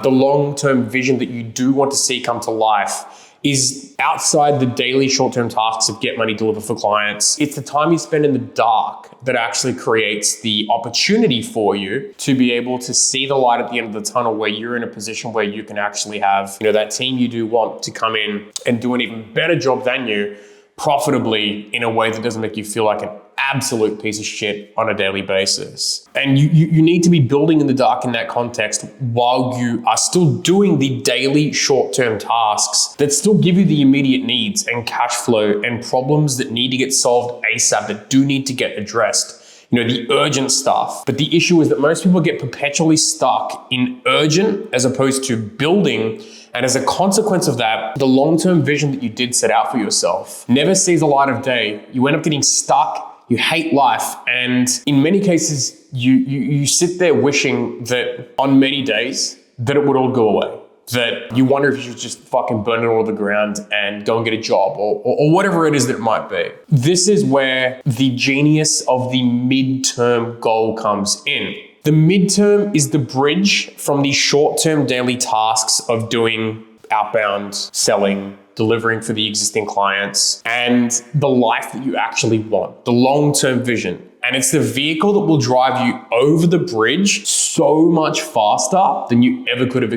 the long-term vision that you do want to see come to life is outside the daily short-term tasks of get money, deliver for clients. It's the time you spend in the dark that actually creates the opportunity for you to be able to see the light at the end of the tunnel, where you're in a position where you can actually have, that team you do want to come in and do an even better job than you profitably in a way that doesn't make you feel like an absolute piece of shit on a daily basis. And you need to be building in the dark in that context while you are still doing the daily short-term tasks that still give you the immediate needs and cash flow and problems that need to get solved ASAP, that do need to get addressed. The urgent stuff. But the issue is that most people get perpetually stuck in urgent as opposed to building. And as a consequence of that, the long-term vision that you did set out for yourself never sees the light of day. You end up getting stuck. You hate life. And in many cases, you sit there wishing that on many days that it would all go away. That you wonder if you should just fucking burn it all to the ground and go and get a job or whatever it is that it might be. This is where the genius of the midterm goal comes in. The midterm is the bridge from the short-term daily tasks of doing outbound selling, delivering for the existing clients, and the life that you actually want, the long-term vision. And it's the vehicle that will drive you over the bridge so much faster than you ever could have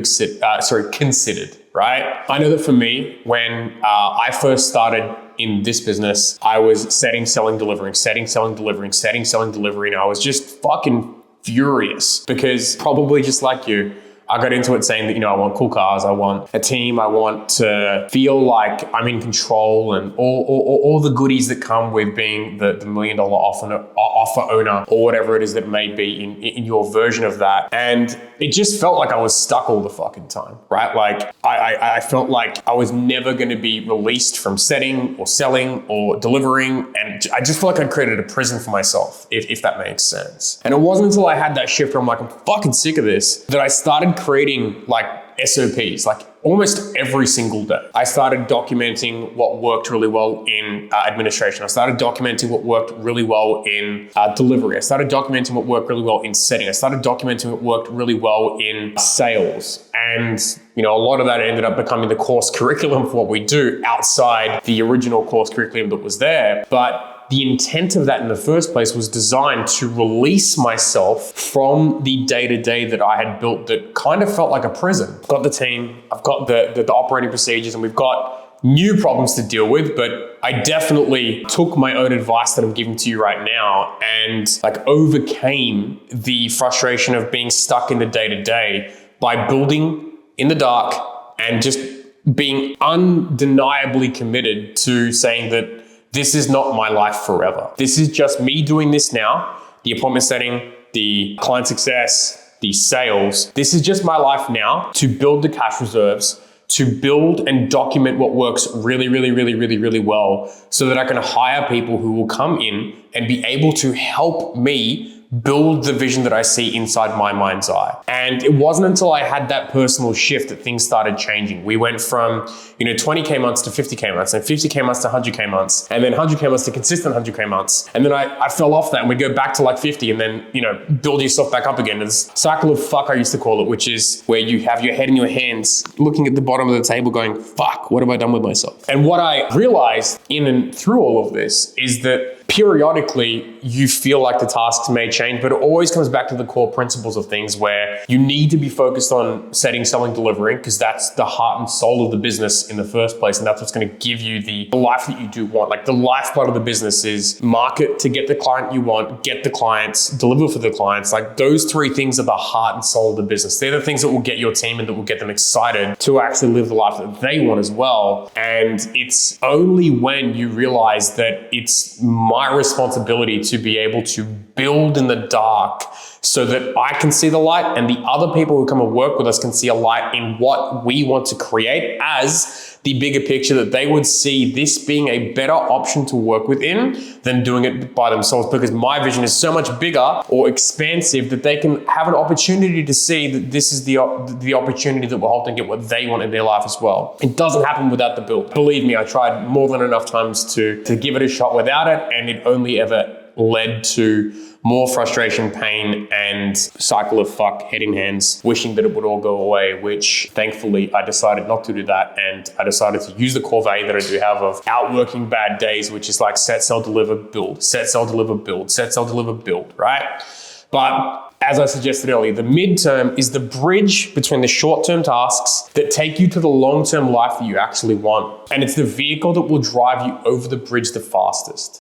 considered, right? I know that for me, when I first started in this business, I was setting, selling, delivering, and I was just fucking furious because, probably just like you, I got into it saying that, I want cool cars, I want a team, I want to feel like I'm in control, and all the goodies that come with being the $1 million offer owner, or whatever it is that may be in your version of that. And it just felt like I was stuck all the fucking time, right? Like I felt like I was never going to be released from setting or selling or delivering. And I just felt like I created a prison for myself, if that makes sense. And it wasn't until I had that shift where I'm like, I'm fucking sick of this, that I started creating like SOPs, like almost every single day. I started documenting what worked really well in administration. I started documenting what worked really well in delivery. I started documenting what worked really well in setting. I started documenting what worked really well in sales. And a lot of that ended up becoming the course curriculum for what we do outside the original course curriculum that was there. But the intent of that in the first place was designed to release myself from the day-to-day that I had built that kind of felt like a prison. I've got the team, I've got the operating procedures, and we've got new problems to deal with, but I definitely took my own advice that I'm giving to you right now and overcame the frustration of being stuck in the day-to-day by building in the dark and just being undeniably committed to saying that this is not my life forever. This is just me doing this now, the appointment setting, the client success, the sales. This is just my life now to build the cash reserves, to build and document what works really, really, really, really, really well, so that I can hire people who will come in and be able to help me build the vision that I see inside my mind's eye. And it wasn't until I had that personal shift that things started changing. We went from 20K months to 50K months, and 50K months to 100K months, and then 100K months to consistent 100K months. And then I fell off that, and we go back to 50, and then build yourself back up again. This cycle of fuck, I used to call it, which is where you have your head in your hands looking at the bottom of the table going, fuck, what have I done with myself? And what I realized in and through all of this is that periodically you feel like the tasks may change, but it always comes back to the core principles of things, where you need to be focused on setting, selling, delivering, because that's the heart and soul of the business in the first place. And that's what's going to give you the life that you do want. Like, the lifeblood of the business is market to get the client you want, get the clients, deliver for the clients. Like, those three things are the heart and soul of the business. They're the things that will get your team and that will get them excited to actually live the life that they want as well. And it's only when you realize that it's my responsibility to be able to build in the dark so that I can see the light, and the other people who come and work with us can see a light in what we want to create as the bigger picture, that they would see this being a better option to work within than doing it by themselves, because my vision is so much bigger or expansive that they can have an opportunity to see that this is the opportunity that will help them get what they want in their life as well. It doesn't happen without the build. Believe me, I tried more than enough times to give it a shot without it, and it only ever led to more frustration, pain, and cycle of fuck, head in hands, wishing that it would all go away, which thankfully I decided not to do that. And I decided to use the core value that I do have of outworking bad days, which is like set, sell, deliver, build, set, sell, deliver, build, set, sell, deliver, build, right? But as I suggested earlier, the midterm is the bridge between the short-term tasks that take you to the long-term life that you actually want. And it's the vehicle that will drive you over the bridge the fastest.